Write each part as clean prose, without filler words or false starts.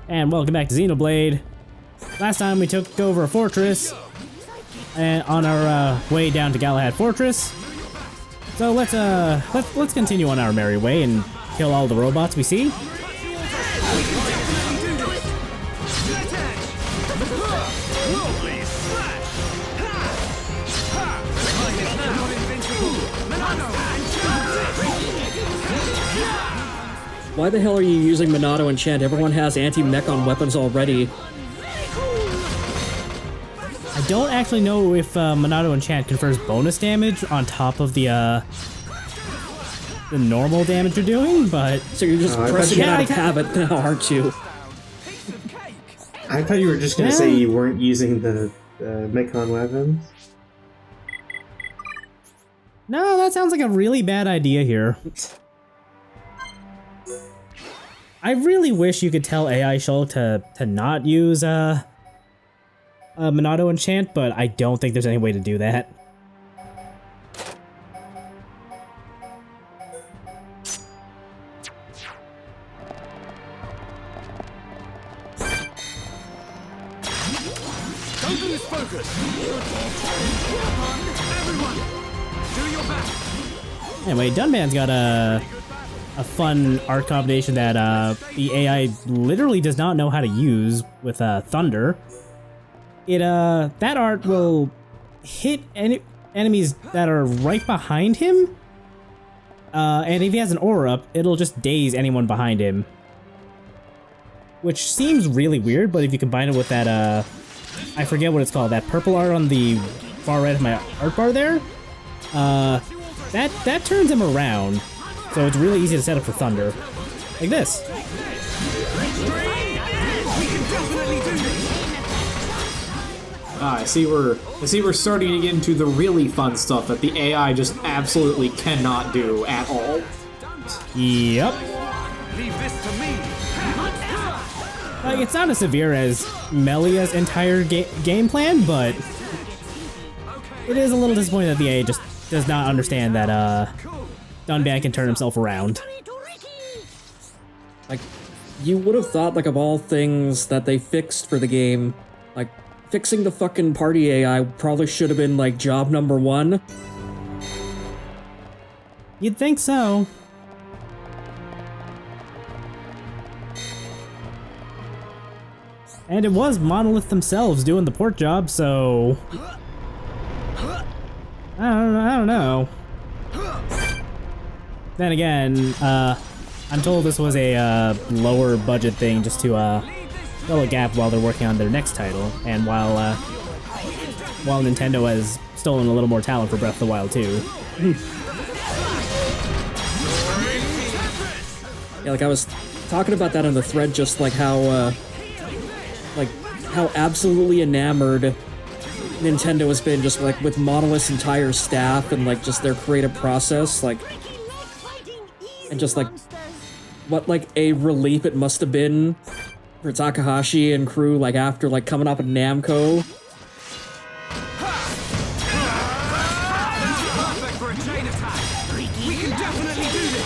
And welcome back to Xenoblade. Last time we took over a fortress and on our way down to Galahad Fortress. So let's continue on our merry way and kill all the robots we see. Why the hell are you using Monado Enchant? Everyone has anti-mech on weapons already. I don't actually know if Monado Enchant confers bonus damage on top of the normal damage you're doing, but... So you're just pressing it out of habit now, aren't you? I thought you were just gonna say you weren't using the mech on weapons. No, that sounds like a really bad idea here. I really wish you could tell AI Shulk to not use Monado Enchant, but I don't think there's any way to do that. Don't lose focus. Everyone, do your best. Anyway, Dunman's got a fun art combination that the AI literally does not know how to use with Thunder. That art will hit enemies that are right behind him, and if he has an aura up, it'll just daze anyone behind him. Which seems really weird, but if you combine it with that, I forget what it's called, that purple art on the far right of my art bar there, that turns him around. So it's really easy to set up for Thunder. Like this. I see we're starting to get into the really fun stuff that the AI just absolutely cannot do at all. Yep. Leave this to me. Like, it's not as severe as Melia's entire game plan, but it is a little disappointing that the AI just does not understand that Dunban can turn himself around. Like, you would have thought, like, of all things that they fixed for the game, like, fixing the fucking party AI probably should have been, like, job number one. You'd think so. And it was Monolith themselves doing the port job, so... I don't know. Then again, I'm told this was a lower budget thing just to fill a gap while they're working on their next title, and while Nintendo has stolen a little more talent for Breath of the Wild 2. Yeah, like I was talking about that on the thread, just like how absolutely enamored Nintendo has been just like with Monolith's entire staff and like just their creative process, like, and just like what like a relief it must have been for Takahashi and crew like after like coming up with Namco. Perfect for a chain attack. We can definitely do this.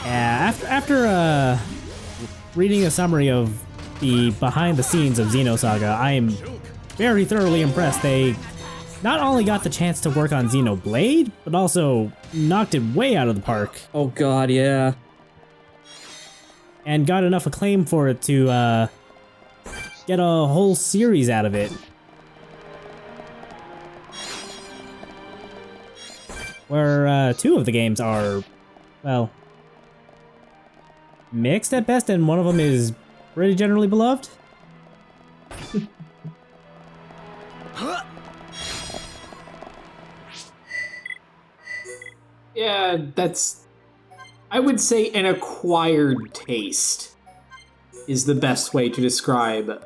Yeah, after reading a summary of the behind the scenes of Xenosaga, I am very thoroughly impressed. They not only got the chance to work on Xenoblade, but also knocked it way out of the park. Oh god, yeah. And got enough acclaim for it to get a whole series out of it. Where two of the games are, well, mixed at best, and one of them is pretty generally beloved. Yeah, that's... I would say an acquired taste is the best way to describe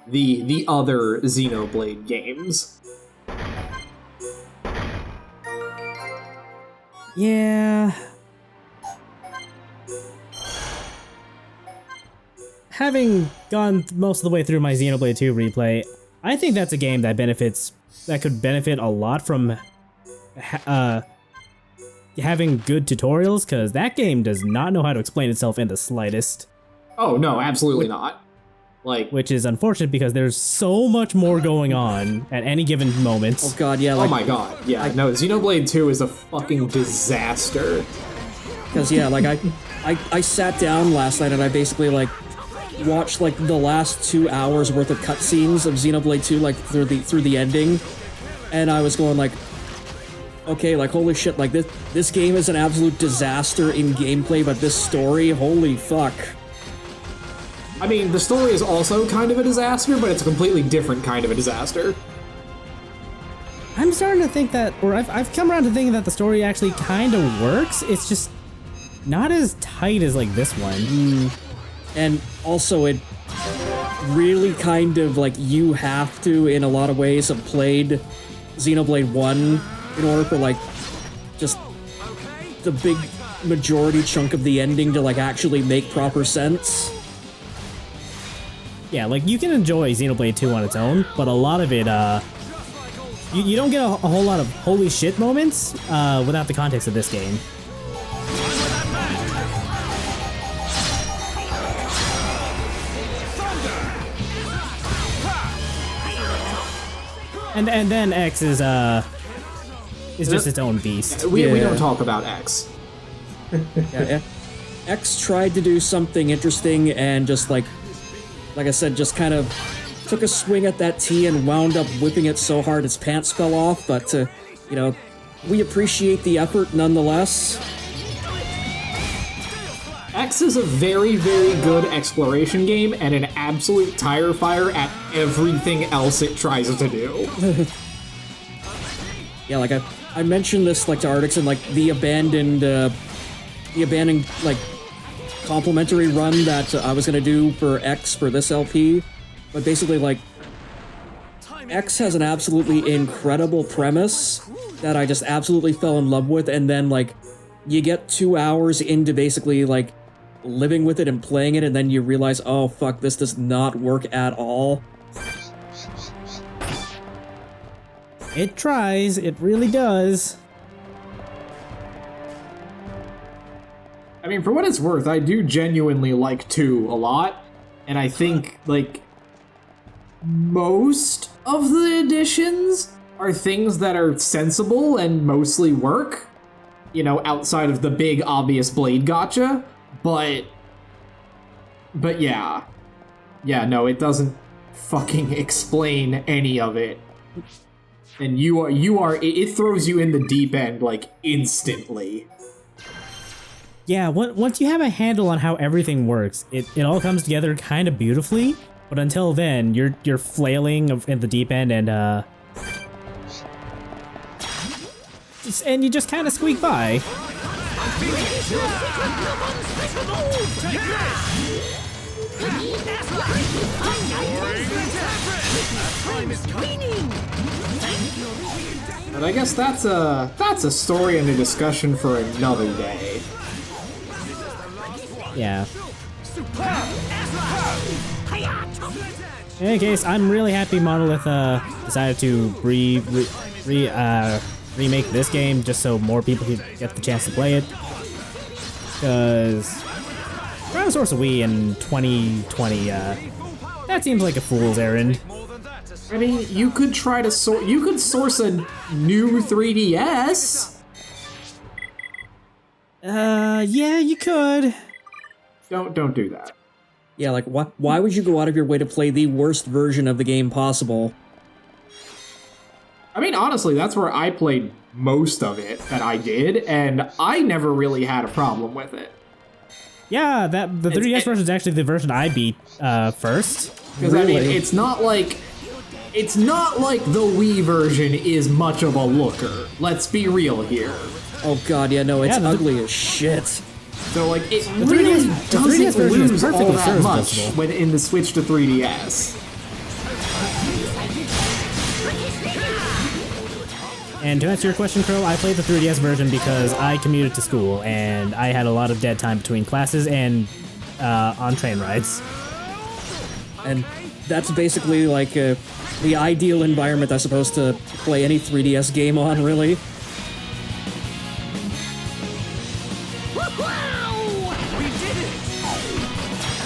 the other Xenoblade games. Yeah. Having gone most of the way through my Xenoblade 2 replay, I think that's a game that could benefit a lot from having good tutorials, because that game does not know how to explain itself in the slightest. Oh no, absolutely not. Like, Which is unfortunate because there's so much more going on at any given moment. Oh god, yeah, oh like, my god, yeah, no, Xenoblade 2 is a fucking disaster. because yeah, like I sat down last night and I basically like watched like the last 2 hours worth of cutscenes of Xenoblade 2 like through the ending, and I was going like, okay, like holy shit, like this game is an absolute disaster in gameplay, but this story, holy fuck. I mean, the story is also kind of a disaster, but it's a completely different kind of a disaster. I'm starting to think that, or I've come around to thinking that the story actually kind of works. It's just not as tight as like this one. And also it really kind of like you have to, in a lot of ways, have played Xenoblade 1 in order for like just the big majority chunk of the ending to like actually make proper sense. Yeah, like you can enjoy Xenoblade 2 on its own, but a lot of it, you don't get a whole lot of holy shit moments without the context of this game. And then X is just its own beast. We Yeah. don't talk about X. Yeah, X tried to do something interesting and just like I said, just kind of took a swing at that T and wound up whipping it so hard its pants fell off, but, you know, we appreciate the effort nonetheless. X is a very, very good exploration game and an absolute tire fire at everything else it tries to do. Yeah, like I mentioned this like to Artix and like the abandoned like complimentary run that I was gonna do for X for this LP, but basically like X has an absolutely incredible premise that I just absolutely fell in love with, and then like you get 2 hours into basically like living with it and playing it, and then you realize, oh fuck, this does not work at all. It tries, it really does. I mean, for what it's worth, I do genuinely like 2 a lot, and I think, like, most of the additions are things that are sensible and mostly work, you know, outside of the big obvious blade gotcha, but yeah. Yeah, no, it doesn't fucking explain any of it. And it throws you in the deep end, like, instantly. Yeah, once you have a handle on how everything works, it all comes together kind of beautifully. But until then, you're flailing in the deep end and you just kind of squeak by. But I guess that's a story and a discussion for another day. Yeah. In any case, I'm really happy Monolith decided to remake this game just so more people could get the chance to play it. Because trying to source a Wii in 2020, that seems like a fool's errand. I mean, you could try to source a new 3DS. Yeah, you could. Don't do that. Yeah, like why would you go out of your way to play the worst version of the game possible? I mean, honestly, that's where I played most of it that I did, and I never really had a problem with it. Yeah, the 3DS version is actually the version I beat first. Because I mean, it's not like the Wii version is much of a looker. Let's be real here. Oh god, yeah, no, it's Yeah, ugly as shit. So like, it The really 3DS doesn't version is lose all perfectly that much serviceable. when in the switch to 3DS. And to answer your question, Crow, I played the 3DS version because I commuted to school and I had a lot of dead time between classes and on train rides. And that's basically like the ideal environment, I suppose, to play any 3DS game on, really. We did it!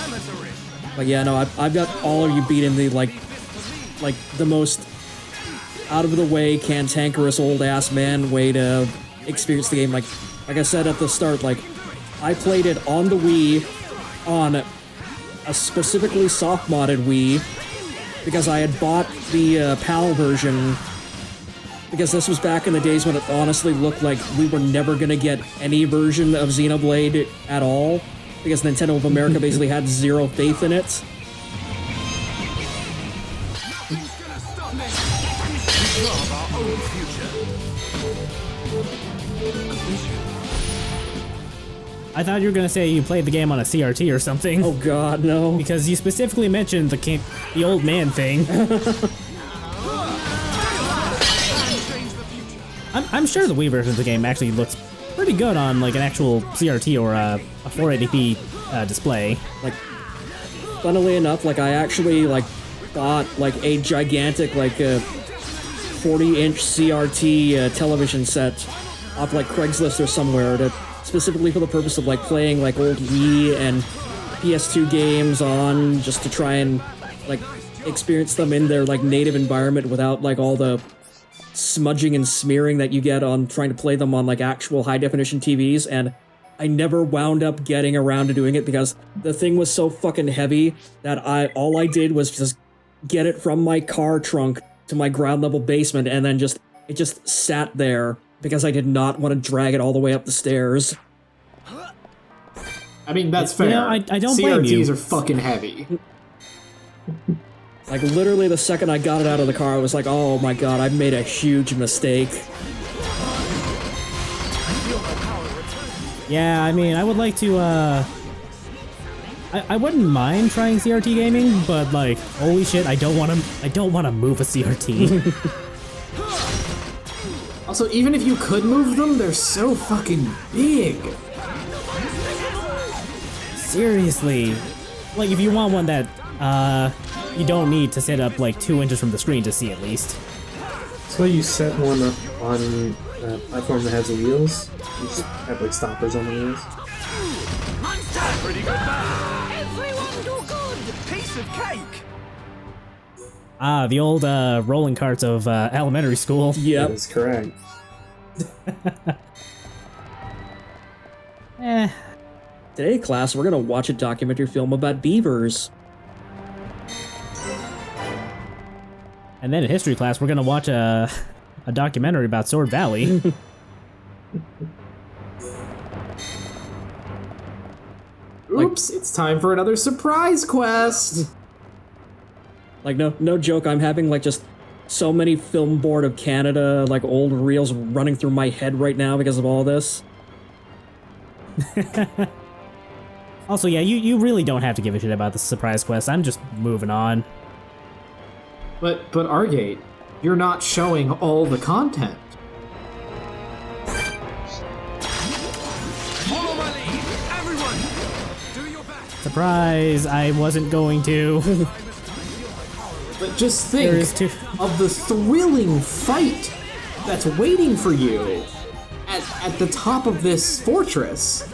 Amateurish. But yeah, no, I've got all of you beat in the like the most out of the way, cantankerous old ass man way to experience the game. Like I said at the start, like I played it on the Wii, on a specifically soft modded Wii, because I had bought the PAL version. Because this was back in the days when it honestly looked like we were never gonna get any version of Xenoblade at all, because Nintendo of America basically had zero faith in it. I thought you were gonna say you played the game on a CRT or something. Oh god, no. Because you specifically mentioned the old man thing. I'm sure the Wii version of the game actually looks pretty good on like an actual CRT or a 480p display. Like, funnily enough, like I actually like bought like a gigantic like 40-inch CRT television set off like Craigslist or somewhere to specifically for the purpose of like playing like old Wii and PS2 games on, just to try and like experience them in their like native environment without like all the smudging and smearing that you get on trying to play them on like actual high definition TVs. And I never wound up getting around to doing it because the thing was so fucking heavy that all I did was just get it from my car trunk to my ground level basement, and then it just sat there because I did not want to drag it all the way up the stairs. I mean, that's fair. You know, I don't blame you. CRTs are fucking heavy. Like, literally the second I got it out of the car, I was like, oh my god, I've made a huge mistake. Yeah, I mean, I would like to, I wouldn't mind trying CRT gaming, but like, holy shit, I don't want to move a CRT. Also, even if you could move them, they're so fucking big. Seriously. Like, if you want one that, you don't need to sit up like 2 inches from the screen to see at least. So you set one up on a platform that has wheels. You just have like stoppers on the wheels. Pretty good back. Everyone do good. Piece of cake. Ah, the old rolling carts of elementary school. Yep. That is correct. Today, class, we're gonna watch a documentary film about beavers. And then in history class, we're gonna watch a documentary about Sword Valley. Oops, it's time for another surprise quest. Like, no joke, I'm having like just so many Film Board of Canada like old reels running through my head right now because of all this. Also, yeah, you really don't have to give a shit about the surprise quest. I'm just moving on. But Argate, you're not showing all the content. Follow my lead. Everyone, do your best. Surprise! I wasn't going to. But just There is think too- of the thrilling fight that's waiting for you at the top of this fortress.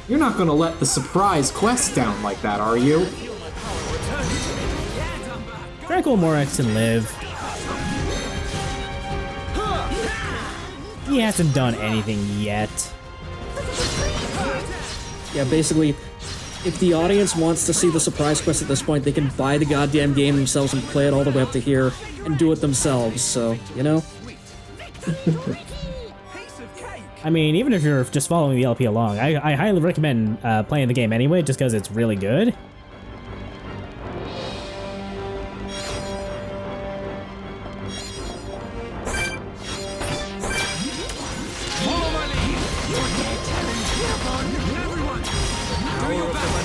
You're not gonna let the surprise quest down like that, are you? Draco Morax can live. He hasn't done anything yet. Yeah, basically, if the audience wants to see the surprise quest at this point, they can buy the goddamn game themselves and play it all the way up to here and do it themselves, so, you know? I mean, even if you're just following the LP along, I highly recommend playing the game anyway, just because it's really good. Follow my lead. Everyone, do your best.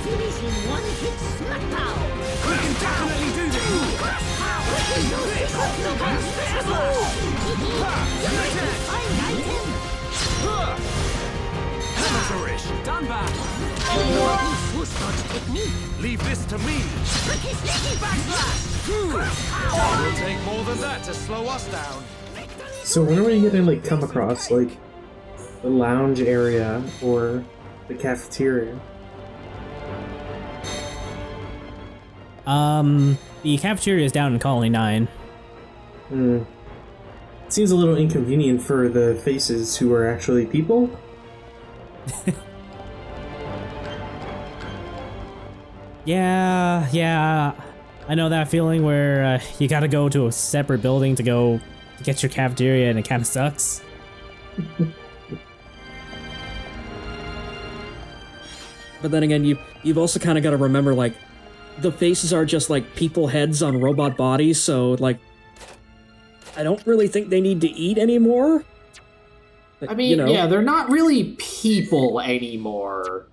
Finish in one hit smack pow! We can definitely do this. Amateurish. Done back. Leave this to me. Tricky sneaky backslash! It will take more than that to slow us down. So when are we gonna like come across like the lounge area or the cafeteria? The cafeteria is down in Colony 9. It seems a little inconvenient for the faces who are actually people. Yeah. I know that feeling where you gotta go to a separate building to go get your cafeteria and it kinda sucks. But then again, you've also kind of got to remember, like, the faces are just like people heads on robot bodies, so like, I don't really think they need to eat anymore. But, I mean, yeah, they're not really people anymore.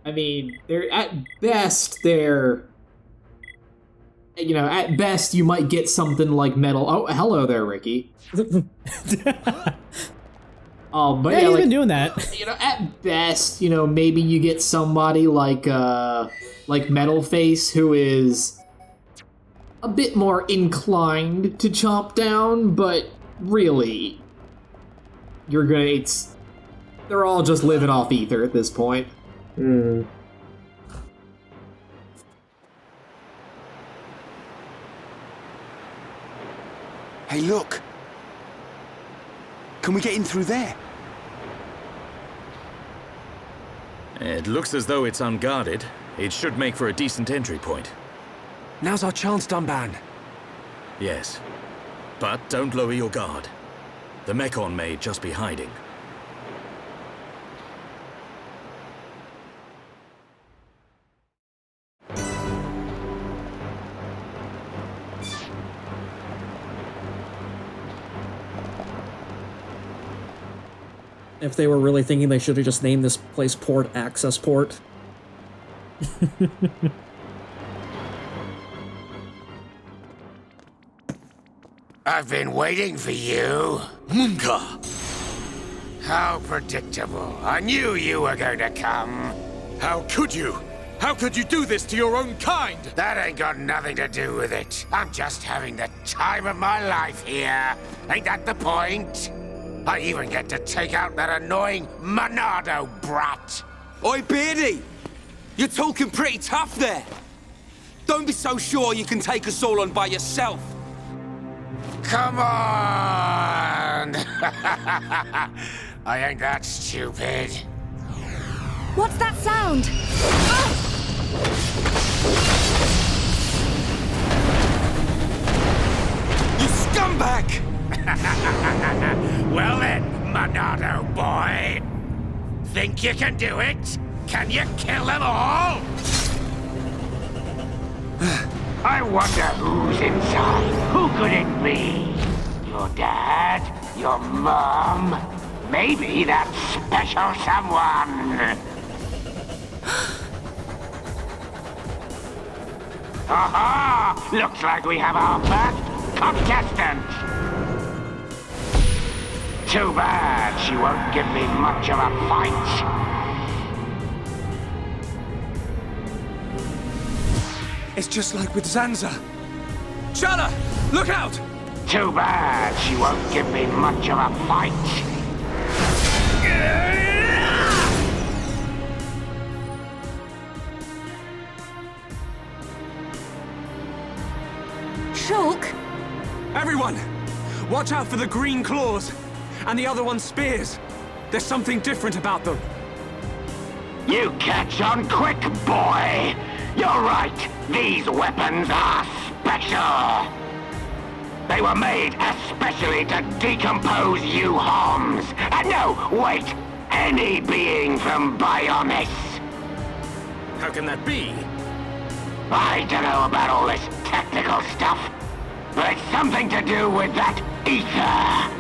I mean, they're at best you might get something like metal. Oh, hello there, Ricky. But Yeah, he's been doing that. At best, maybe you get somebody like Metal Face, who is a bit more inclined to chomp down, but really, they're all just living off ether at this point. Hey, look! Can we get in through there? It looks as though it's unguarded. It should make for a decent entry point. Now's our chance, Dunban. Yes. But don't lower your guard. The Mechon may just be hiding. If they were really thinking, they should have just named this place Port Access Port. I've been waiting for you. Munka! How predictable. I knew you were going to come. How could you? How could you do this to your own kind? That ain't got nothing to do with it. I'm just having the time of my life here. Ain't that the point? I even get to take out that annoying Monado brat. Oi, Beardy! You're talking pretty tough there. Don't be so sure you can take us all on by yourself. Come on! I ain't that stupid. What's that sound? You scumbag! Well then, Monado boy. Think you can do it? Can you kill them all? I wonder who's inside. Who could it be? Your dad? Your mom? Maybe that special someone. Aha! Looks like we have our first contestant. Too bad she won't give me much of a fight. It's just like with Zanza. Shala, look out! Too bad she won't give me much of a fight. Shulk? Everyone, watch out for the green claws. And the other one's spears. There's something different about them. You catch on quick, boy. You're right. These weapons are special. They were made especially to decompose you homs. And no, wait. Any being from Bionis. How can that be? I don't know about all this technical stuff, but it's something to do with that ether.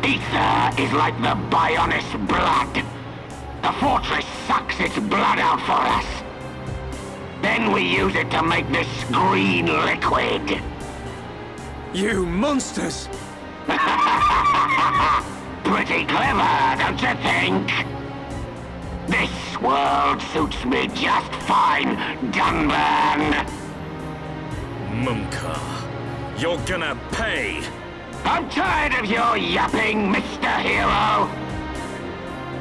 Ether is like the Bionis blood. The fortress sucks its blood out for us. Then we use it to make this green liquid. You monsters! Pretty clever, don't you think? This world suits me just fine, Dunban. Munkar, you're gonna pay! I'm tired of your yapping, Mr. Hero.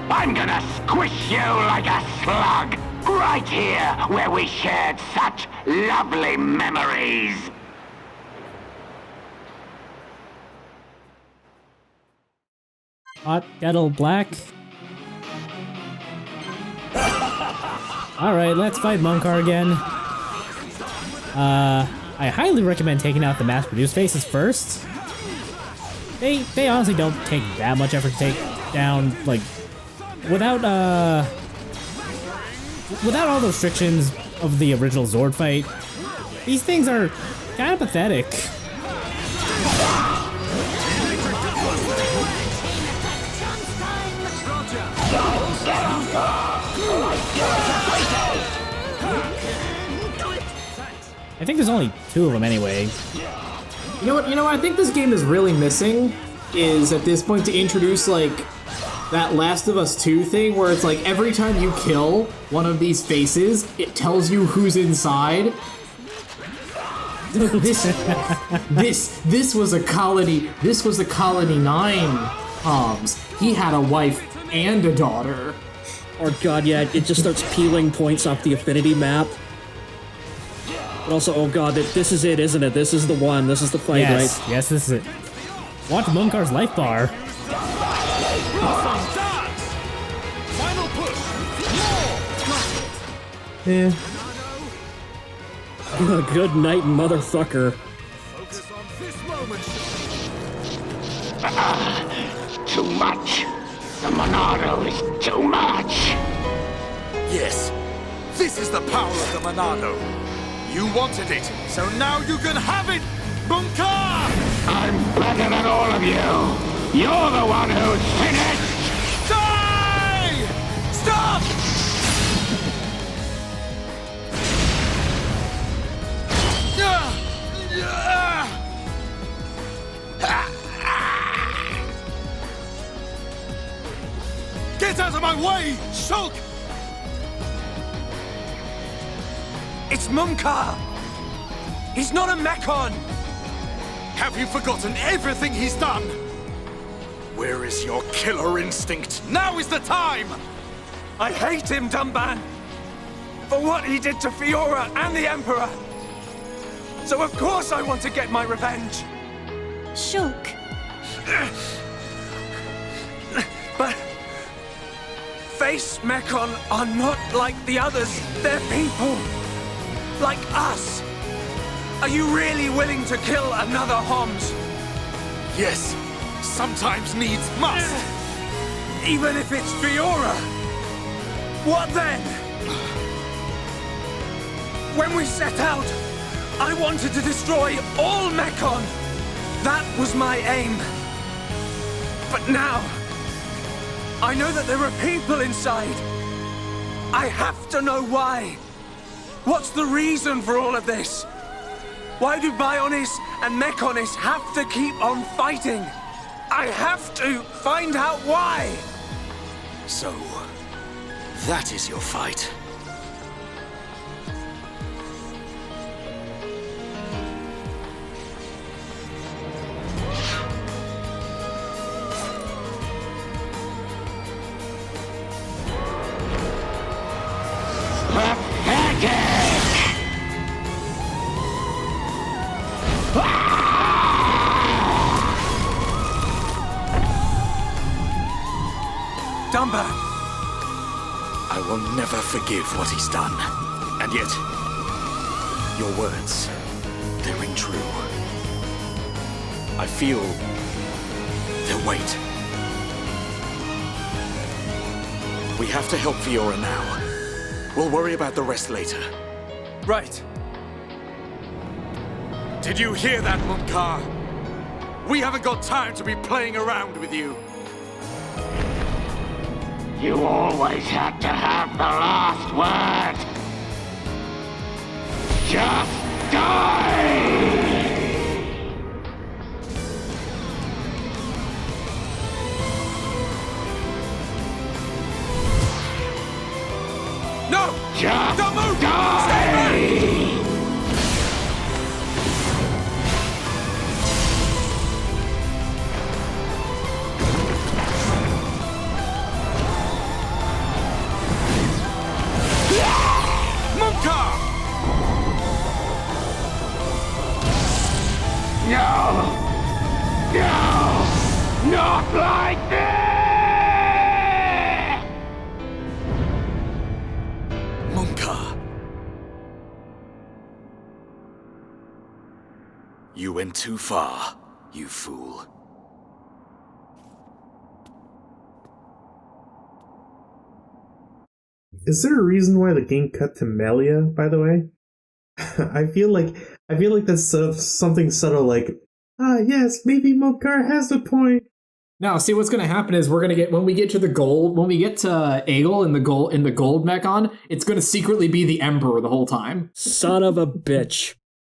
I'm gonna squish you like a slug, right here where we shared such lovely memories. Hot kettle black. Alright, let's fight Munkar again. I highly recommend taking out the mass-produced faces first. They honestly don't take that much effort to take down, like, without all the restrictions of the original Zord fight. These things are kind of pathetic. I think there's only 2 of them anyway. You know what I think this game is really missing is at this point to introduce like that Last of Us 2 thing where it's like every time you kill one of these faces, it tells you who's inside. This was a colony 9 Hobbs. He had a wife and a daughter. Oh god, yeah, it just starts peeling points off the affinity map. But also, oh god, this is it, isn't it? This is the one. This is the fight, Yes, right? yes, this is it. Watch Munkar's life bar. Final push. Yeah. Good night, motherfucker. Focus on this moment. Too much. The Monado is too much. Yes, this is the power of the Monado. You wanted it, so now you can have it, Munkar! I'm better than all of you. You're the one who's finished. Die! Stop! Get out of my way, Shulk! It's Munkar! He's not a Mechon! Have you forgotten everything he's done? Where is your killer instinct? Now is the time! I hate him, Dunban! For what he did to Fiora and the Emperor! So of course I want to get my revenge! Shulk. But... Face Mechon are not like the others. They're people. Like us. Are you really willing to kill another Homs? Yes. Sometimes needs must. Even if it's Fiora. What then? When we set out, I wanted to destroy all Mechon. That was my aim. But now, I know that there are people inside. I have to know why. What's the reason for all of this? Why do Bionis and Mechonis have to keep on fighting? I have to find out why. So, that is your fight. Dunban! I will never forgive what he's done. And yet, your words, they ring true. I feel their weight. We have to help Fiora now. We'll worry about the rest later. Right. Did you hear that, Munkar? We haven't got time to be playing around with you. You always had to have the last word. Just die! No! Just Don't move! die! Stay back! Monka! No! No! Not like this! Monka! You went too far, you fool. Is there a reason why the game cut to Melia, by the way? I feel like that's something subtle like, yes, maybe Mokar has a point. Now, see what's going to happen is we're going to get when we get to Aegel in the gold Mechon, it's going to secretly be the Emperor the whole time. Son of a bitch.